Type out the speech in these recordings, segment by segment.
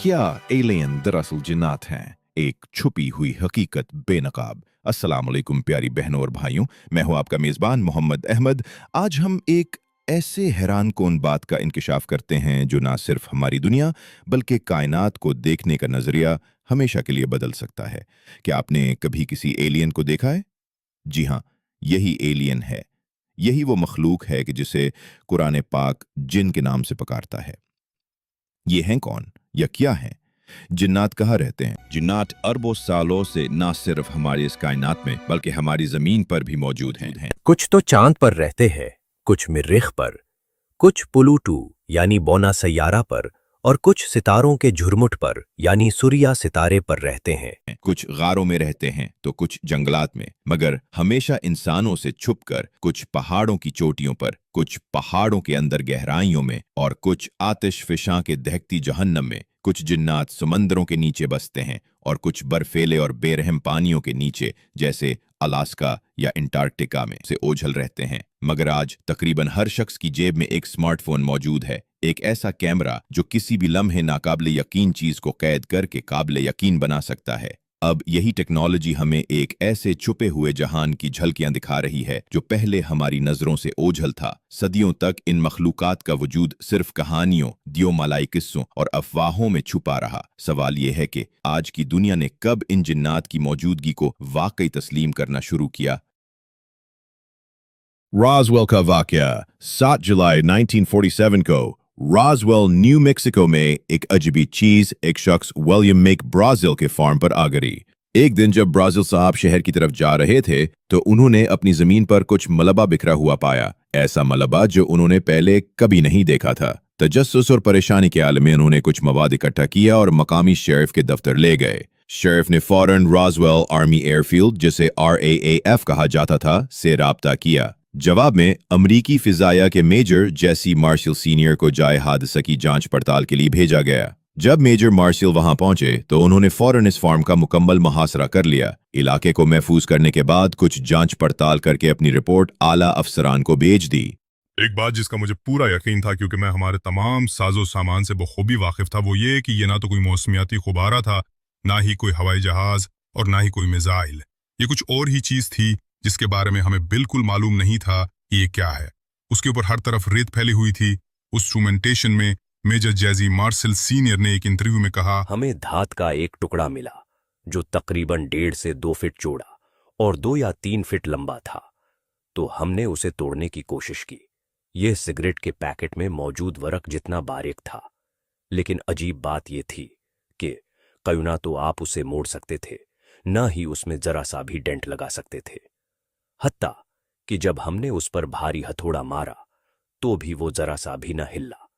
क्या एलियन दरअसल जिन्नात हैं? एक छुपी हुई हकीकत बेनकाब। अस्सलाम वालेकुम प्यारी बहनों और भाइयों, मैं हूं आपका मेज़बान मोहम्मद अहमद। आज हम एक ऐसे हैरान कौन बात का इंकिशाफ करते हैं जो ना सिर्फ हमारी दुनिया बल्कि कायनात को देखने का नज़रिया हमेशा के लिए बदल सकता है। क्या आपने कभी किसी एलियन को देखा है? जी हाँ, यही एलियन है। यही वो मखलूक है कि जिसे कुरान पाक जिन के नाम से पुकारता है। ये हैं कौन या क्या हैं? जिन्नात कहाँ रहते हैं? जिन्नात अरबों सालों से न सिर्फ हमारी इस कायनात में बल्कि हमारी जमीन पर भी मौजूद हैं। कुछ तो चांद पर रहते हैं, कुछ मरीख पर, कुछ प्लूटो यानी बौना सैयारा पर और कुछ सितारों के झुरमुट पर यानी सूर्या सितारे पर रहते हैं। कुछ गारों में रहते हैं तो कुछ जंगलात में, मगर हमेशा इंसानों से छुपकर, कुछ पहाड़ों की चोटियों पर, कुछ पहाड़ों के अंदर गहराइयों में और कुछ आतिश फिशां के दहकती जहन्नम में। कुछ जिन्नात समंदरों के नीचे बसते हैं और कुछ बर्फीले और बेरहम पानियों के नीचे जैसे अलास्का या अंटार्कटिका में से ओझल रहते हैं। मगर आज तकरीबन हर शख्स की जेब में एक स्मार्टफोन मौजूद है, एक ऐसा कैमरा जो किसी भी लम्हे नाकाबिले यकीन चीज को कैद करके काबिले यकीन बना सकता है। अब यही टेक्नोलॉजी हमें एक ऐसे छुपे हुए जहान की झलकियां दिखा रही है जो पहले हमारी नजरों से ओझल था। सदियों तक इन मखलूकात का वजूद सिर्फ कहानियों, दियोमालाई किस्सों और अफवाहों में छुपा रहा। सवाल यह है कि आज की दुनिया ने कब इन जिन्नात की मौजूदगी को वाकई तस्लीम करना शुरू किया। रॉसवेल का वाकया 7 जुलाई 1947 को रॉसवेल, न्यू मेक्सिको में एक अजबी चीज एक शख्स विलियम मेक ब्राजिल के फार्म पर आ गई। एक दिन जब ब्राजिल साहब शहर की तरफ जा रहे थे तो उन्होंने अपनी जमीन पर कुछ मलबा बिखरा हुआ पाया, ऐसा मलबा जो उन्होंने पहले कभी नहीं देखा था। तजस्सुस और परेशानी के आलम में उन्होंने कुछ मवाद इकट्ठा किया और मकामी शेरिफ के दफ्तर ले गए। शेरिफ ने फौरन रॉसवेल आर्मी एयरफील्ड, जिसे RAAF कहा जाता था, से राब्ता किया। जवाब में अमरीकी फिजाया के मेजर जेसी मार्शल सीनियर को जाए हादसा की जांच पड़ताल के लिए भेजा गया। जब मेजर मार्शल वहां पहुंचे तो उन्होंने फौरन इस फार्म का मुकम्मल मुहासरा कर लिया। इलाके को महफूज करने के बाद कुछ जांच पड़ताल करके अपनी रिपोर्ट आला अफसरान को भेज दी। एक बात जिसका मुझे पूरा यकीन था, क्योंकि मैं हमारे तमाम साजो सामान से बखूबी वाकिफ था, वो ये कि ये ना तो कोई मौसमियाती खुबारा था, ना ही कोई हवाई जहाज और ना ही कोई मिसाइल। ये कुछ और ही चीज थी जिसके बारे में हमें बिल्कुल मालूम नहीं था कि ये क्या है। उसके ऊपर हर तरफ रेत फैली हुई थी। उस इंस्ट्रूमेंटेशन में मेजर जेसी मार्शल सीनियर ने एक इंटरव्यू में कहा, हमें धात का एक टुकड़ा मिला जो तकरीबन 1.5 से 2 फीट चौड़ा और 2 या 3 फीट लंबा था। तो हमने उसे तोड़ने की कोशिश की। यह सिगरेट के पैकेट में मौजूद वर्क जितना बारीक था, लेकिन अजीब बात यह थी कि कहीं ना तो आप उसे मोड़ सकते थे, ना ही उसमें जरा सा भी डेंट लगा सकते थे। हत्ता कि जब हमने उस पर भारी हथौड़ा मारा तो भी वो जरा सा भी न हिला।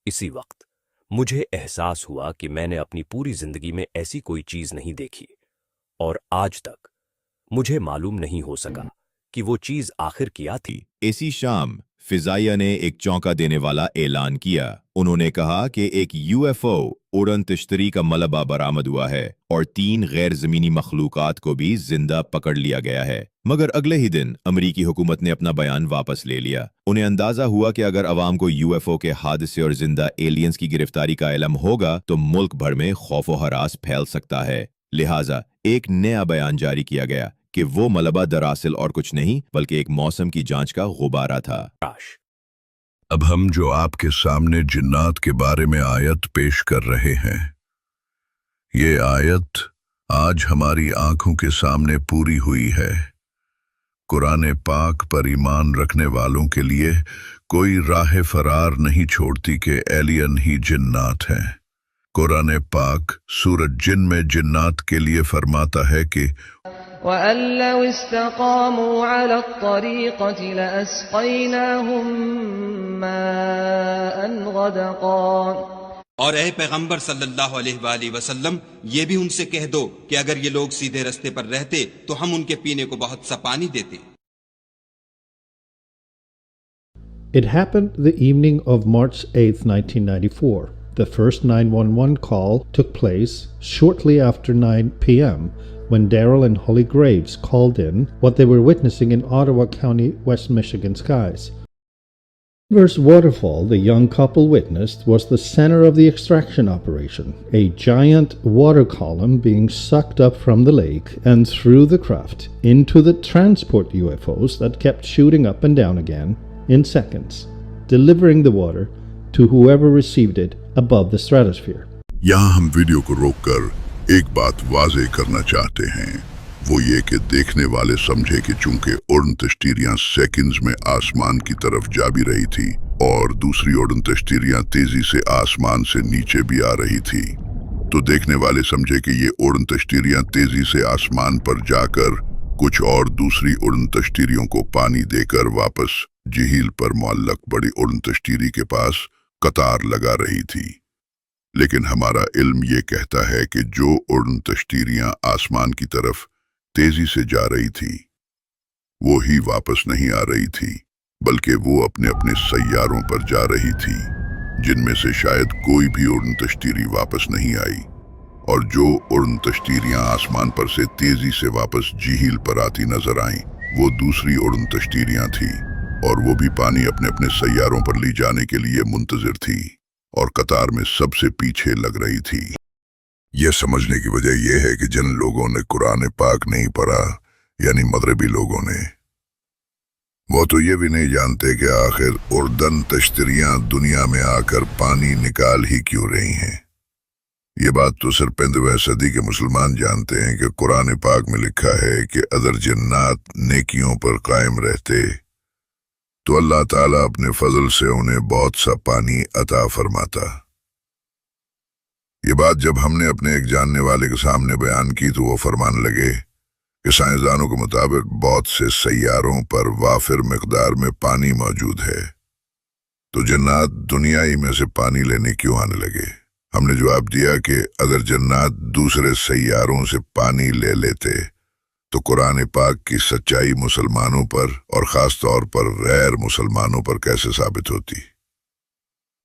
इसी वक्त मुझे एहसास हुआ कि मैंने अपनी पूरी जिंदगी में ऐसी कोई चीज नहीं देखी और आज तक मुझे मालूम नहीं हो सका कि वो चीज आखिर क्या थी। इसी शाम फिजाइया ने एक चौंका देने वाला ऐलान किया। उन्होंने कहा कि एक UFO उड़न तश्तरी का मलबा बरामद हुआ है और 3 गैर जमीनी मखलूकात को भी जिंदा पकड़ लिया गया है। मगर अगले ही दिन अमरीकी हुकूमत ने अपना बयान वापस ले लिया। उन्हें अंदाजा हुआ कि अगर अवाम को UFO के हादसे और जिंदा एलियंस की गिरफ्तारी का इल्म होगा तो मुल्क भर में खौफ व हरास फैल सकता है। लिहाजा एक नया बयान जारी किया गया कि वो मलबा दरअसल और कुछ नहीं बल्कि एक मौसम की जांच का गुब्बारा था। अब हम जो आपके सामने जिन्नात के बारे में आयत पेश कर रहे हैं, ये आयत आज हमारी आंखों के सामने पूरी हुई है। कुरान पाक पर ईमान रखने वालों के लिए कोई राह फरार नहीं छोड़ती कि एलियन ही जिन्नात हैं। कुरान पाक सूरत जिन में जिन्नात के लिए फरमाता है कि وَأَلَّوْ اسْتَقَامُوا عَلَى الطَّرِيقَةِ لَأَسْقَيْنَاهُم مَّاءً غَدَقًا، اور اے پیغمبر صلی اللہ علیہ وآلہ وسلم، یہ بھی ان سے کہہ دو کہ اگر یہ لوگ سیدھے رستے پر رہتے تو ہم ان کے پینے کو بہت سا پانی دیتے۔ It happened the evening of March 8, 1994. The first 911 call took place shortly after 9 p.m. when Daryl and Holly Graves called in what they were witnessing in Ottawa County, West Michigan skies. First waterfall the young couple witnessed was the center of the extraction operation, a giant water column being sucked up from the lake and through the craft into the transport UFOs that kept shooting up and down again in seconds, delivering the water to whoever received it above the stratosphere. यहाँ हम video को रोककर एक बात वाजे करना चाहते हैं, वो ये कि देखने वाले समझे कि चूंकि उड़न तश्तीरियां सेकंड्स में आसमान की तरफ जा भी रही थी और दूसरी उड़न तश्तीरियां तेजी से आसमान से नीचे भी आ रही थी, तो देखने वाले समझे कि ये उड़न तश्तीरियां तेजी से आसमान पर जाकर कुछ और दूसरी उड़न तश्तीरियों को पानी देकर वापस झील पर मुअल्लक बड़ी उड़न तश्तीरी के पास कतार लगा रही थी। लेकिन हमारा इल्म ये कहता है कि जो उड़न तश्तीरियां आसमान की तरफ तेजी से जा रही थी वो ही वापस नहीं आ रही थी, बल्कि वो अपने अपने सैयारों पर जा रही थी, जिनमें से शायद कोई भी उड़न तश्तीरी वापस नहीं आई। और जो उड़न तश्तीरियां आसमान पर से तेजी से वापस झील पर आती नजर आईं, वो दूसरी उड़न तश्तीरियां थी और वो भी पानी अपने अपने सैयारों पर ले जाने के लिए मुंतजिर थी और कतार में सबसे पीछे लग रही थी। यह समझने की वजह यह है कि जिन लोगों ने कुरान पाक नहीं पढ़ा, यानी मगरबी लोगों ने, वो तो ये भी नहीं जानते कि आखिर उड़न तश्तीरियां दुनिया में आकर पानी निकाल ही क्यों रही हैं। ये बात तो सिर्फ 15वीं सदी के मुसलमान जानते हैं कि कुरान पाक में लिखा है कि अगर जिन्नात नेकियों पर कायम रहते तो अल्लाह ताला अपने फजल से उन्हें बहुत सा पानी अता फरमाता। ये बात जब हमने अपने एक जानने वाले के सामने बयान की तो वो फरमाने लगे कि साइंसदानों के मुताबिक बहुत से सैयारों पर वाफिर मिकदार में पानी मौजूद है, तो जन्नात दुनिया ही में से पानी लेने क्यों आने लगे। हमने जवाब दिया कि अगर जन्नात दूसरे सैयारों से पानी ले लेते तो कुरान पाक की सच्चाई मुसलमानों पर और ख़ास तौर पर गैर मुसलमानों पर कैसे साबित होती।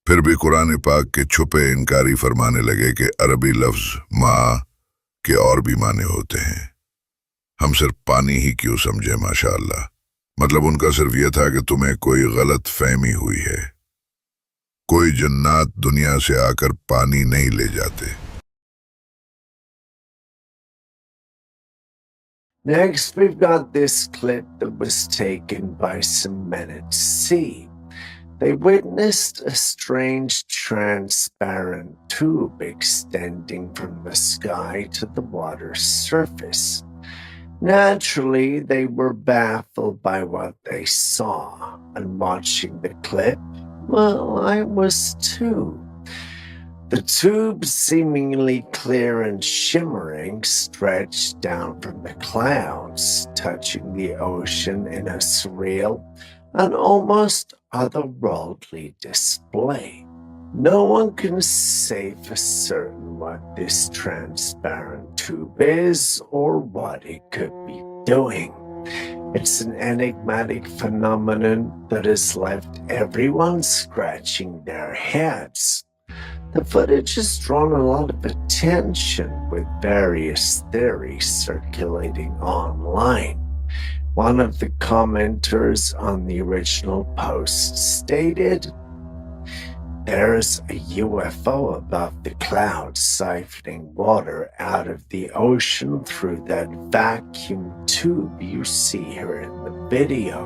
फिर भी कुरान पाक के छुपे इनकारी फरमाने लगे कि अरबी लफ्ज माँ के और भी माने होते हैं, हम सिर्फ पानी ही क्यों समझे। माशाअल्लाह, मतलब उनका सिर्फ यह था कि तुम्हें कोई गलत फहमी हुई है, कोई जन्नात दुनिया से आकर पानी नहीं ले जाते। Next, we've got this clip that was taken by some men at sea. They witnessed a strange transparent tube extending from the sky to the water's surface. Naturally, they were baffled by what they saw, and watching the clip, well, I was too. The tube, seemingly clear and shimmering, stretched down from the clouds, touching the ocean in a surreal and almost otherworldly display. No one can say for certain what this transparent tube is or what it could be doing. It's an enigmatic phenomenon that has left everyone scratching their heads. The footage has drawn a lot of attention, with various theories circulating online. One of the commenters on the original post stated, "There's a UFO above the clouds siphoning water out of the ocean through that vacuum tube you see here in the video."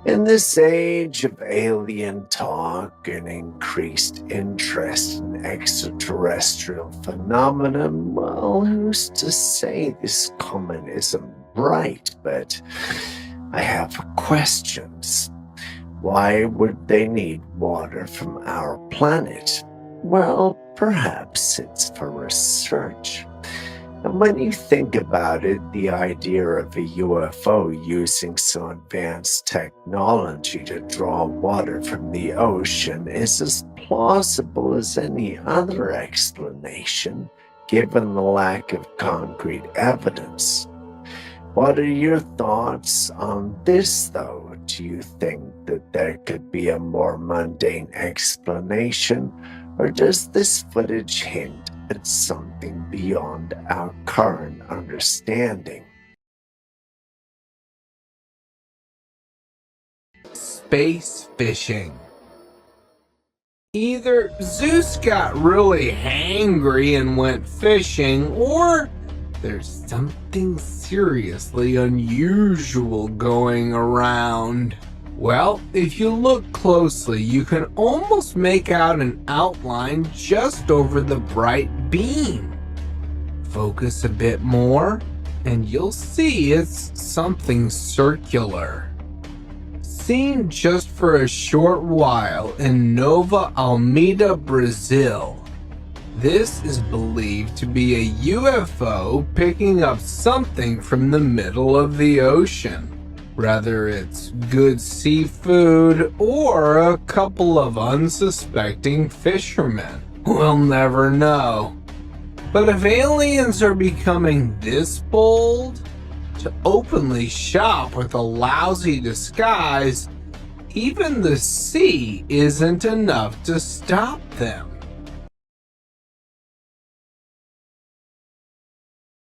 In this age of alien talk and increased interest in extraterrestrial phenomena, well, who's to say this comment isn't right? But I have questions. Why would they need water from our planet? Well, perhaps it's for research. And when you think about it, the idea of a UFO using some advanced technology to draw water from the ocean is as plausible as any other explanation, given the lack of concrete evidence. What are your thoughts on this, though? Do you think that there could be a more mundane explanation, or does this footage hint at something beyond our current understanding? space fishing. Either Zeus got really hangry and went fishing, or there's something seriously unusual going around. Well, if you look closely, you can almost make out an outline just over the bright beam. Focus a bit more, and you'll see it's something circular. Seen just for a short while in Nova Almeida, Brazil. This is believed to be a UFO picking up something from the middle of the ocean. Whether it's good seafood or a couple of unsuspecting fishermen. We'll never know. But if aliens are becoming this bold to openly shop with a lousy disguise, even the sea isn't enough to stop them.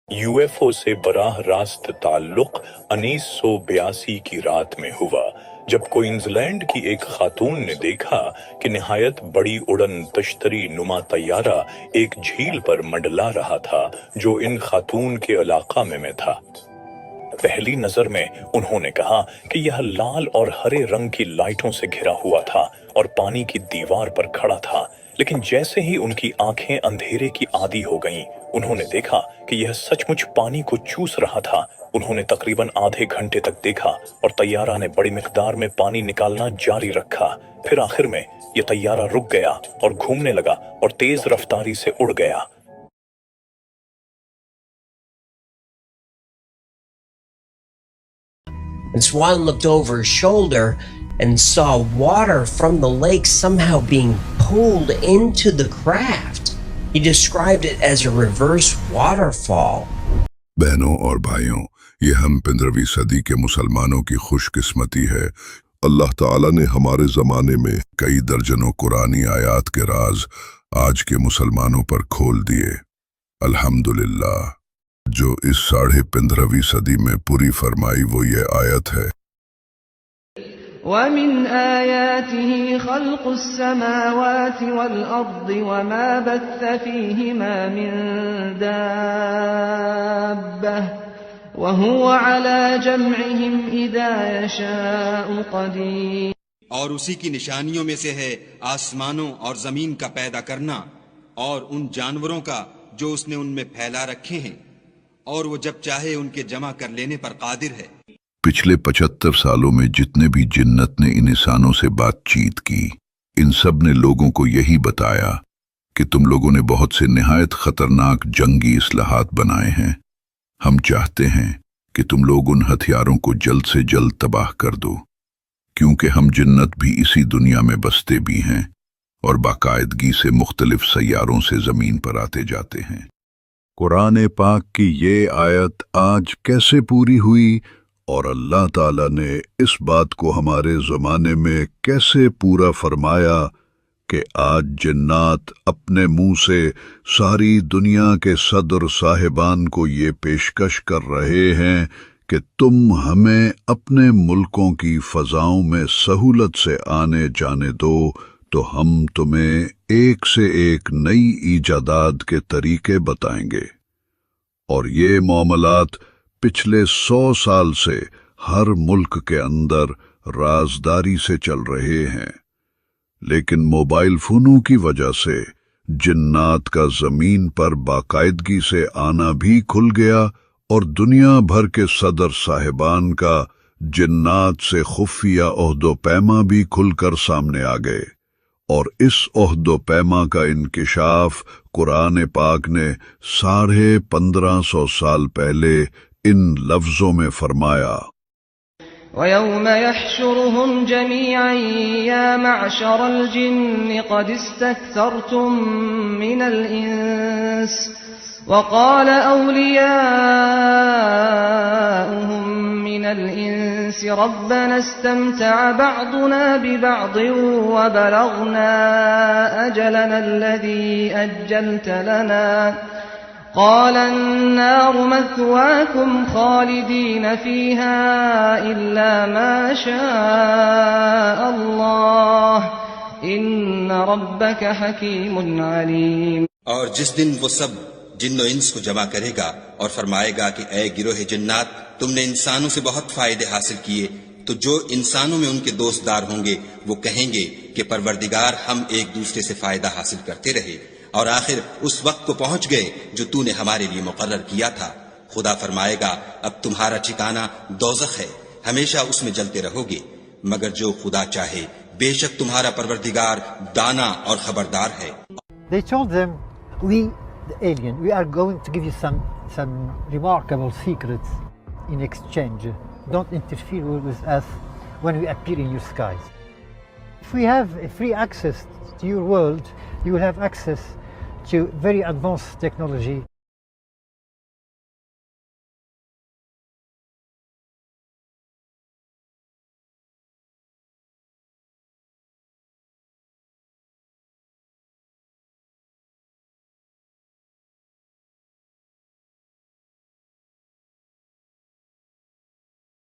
UFO से बराह रास्त ताल्लुक 1982 की रात में हुआ, जब Queensland की एक खातून ने देखा कि निहायत बड़ी उड़न तश्तरी नुमा तैयारा एक झील पर मंडला रहा था जो इन खातून के इलाका में था। पहली नजर में उन्होंने कहा कि यह लाल और हरे रंग की लाइटों से घिरा हुआ था और पानी की दीवार पर खड़ा था, लेकिन जैसे ही उनकी आंखें अंधेरे की आदी हो गईं, उन्होंने देखा कि यह सचमुच पानी को चूस रहा था। उन्होंने तकरीबन आधे घंटे तक देखा और तैयारा ने बड़ी मिकदार में पानी निकालना जारी रखा। फिर आखिर में यह तैयारा रुक गया और घूमने लगा और तेज रफ्तारी से उड़ गया। Swan looked over his shoulder and saw water from the lake somehow being pulled into the craft. He described it as a reverse waterfall. बहनों और भाइयों, ये हम 15वीं सदी के मुसलमानों की खुशकिस्मती है। अल्लाह ताला ने हमारे ज़माने में कई दर्जनों कुरानी आयात के राज आज के मुसलमानों पर खोल दिए। अल्हम्दुलिल्लाह। जो इस 15वीं सदी में पूरी फरमाई वो ये आयत है। وَمِنْ آيَاتِهِ خَلْقُ السَّمَاوَاتِ وَالْأَرْضِ وَمَا بَثَّ فِيهِمَا مِنْ دَابَّةٍ وَهُوَ عَلَى جَمْعِهِمْ إِذَا يَشَاءُ قَدِيرٌ۔ اور اسی کی نشانیوں میں سے ہے آسمانوں اور زمین کا پیدا کرنا اور ان جانوروں کا جو اس نے ان میں پھیلا رکھے ہیں، اور وہ جب چاہے ان کے جمع کر لینے پر قادر ہے۔ पिछले 75 सालों में जितने भी जिन्नत ने इन इंसानों से बातचीत की, इन सब ने लोगों को यही बताया कि तुम लोगों ने बहुत से निहायत खतरनाक जंगी इस्लाहात बनाए हैं। हम चाहते हैं कि तुम लोग उन हथियारों को जल्द से जल्द तबाह कर दो, क्योंकि हम जिन्नत भी इसी दुनिया में बसते भी हैं और बाकायदगी से मुख्तलिफ सैयारों से जमीन पर आते जाते हैं। कुरान पाक की ये आयत आज कैसे पूरी हुई और अल्लाह ताला ने इस बात को हमारे ज़माने में कैसे पूरा फरमाया कि आज जिन्नात अपने मुंह से सारी दुनिया के सदर साहिबान को ये पेशकश कर रहे हैं कि तुम हमें अपने मुल्कों की फ़ज़ाओं में सहूलत से आने जाने दो, तो हम तुम्हें एक से एक नई ईजादात के तरीके बताएंगे। और ये मामलात पिछले 100 साल से हर मुल्क के अंदर राजदारी से चल रहे हैं, लेकिन मोबाइल फोनों की वजह से जिन्नात का जमीन पर बाकायदगी से आना भी खुल गया और दुनिया भर के सदर साहिबान का जिन्नात से खुफिया ओहदो पैमा भी खुलकर सामने आ गए। और इस ओहदो पैमा का इंकिशाफ कुरान पाक ने 1550 साल पहले इन लफ्जों में फरमाया। وَيَوْمَ يَحْشُرُهُمْ جَمِيعًا يَا مَعْشَرَ الْجِنِّ قَدِ اسْتَكْثَرْتُمْ مِنَ الْإِنسِ وَقَالَ أَوْلِيَاؤُهُمْ مِنَ الْإِنسِ رَبَّنَا اسْتَمْتَعَ بَعْضُنَا بِبَعْضٍ وَبَلَغْنَا أَجَلَنَا الَّذِي أَجَّلْتَ لَنَا قال النار مثواكم خالدين فيها إلا ما شاء الله إن ربك حكيم عليم. اور جس دن وہ سب جن و انس کو جمع کرے گا اور فرمائے گا کہ اے گروہ جنات، تم نے انسانوں سے بہت فائدے حاصل کیے، تو جو انسانوں میں ان کے دوست دار ہوں گے وہ کہیں گے کہ پروردگار ہم ایک دوسرے سے فائدہ حاصل کرتے رہے اور آخر اس وقت کو پہنچ گئے جو تو نے ہمارے لیے مقرر کیا تھا. خدا فرمائے گا اب تمہارا ٹھکانہ دوزخ ہے، ہمیشہ اس میں جلتے رہو گے، مگر جو خدا چاہے، بے شک تمہارا پروردگار دانا اور خبردار ہے. They told them, the alien, we are going to give you some remarkable secrets in exchange. Don't interfere with us when we appear in your skies. If we have free access to your world, you will have access to very advanced technology.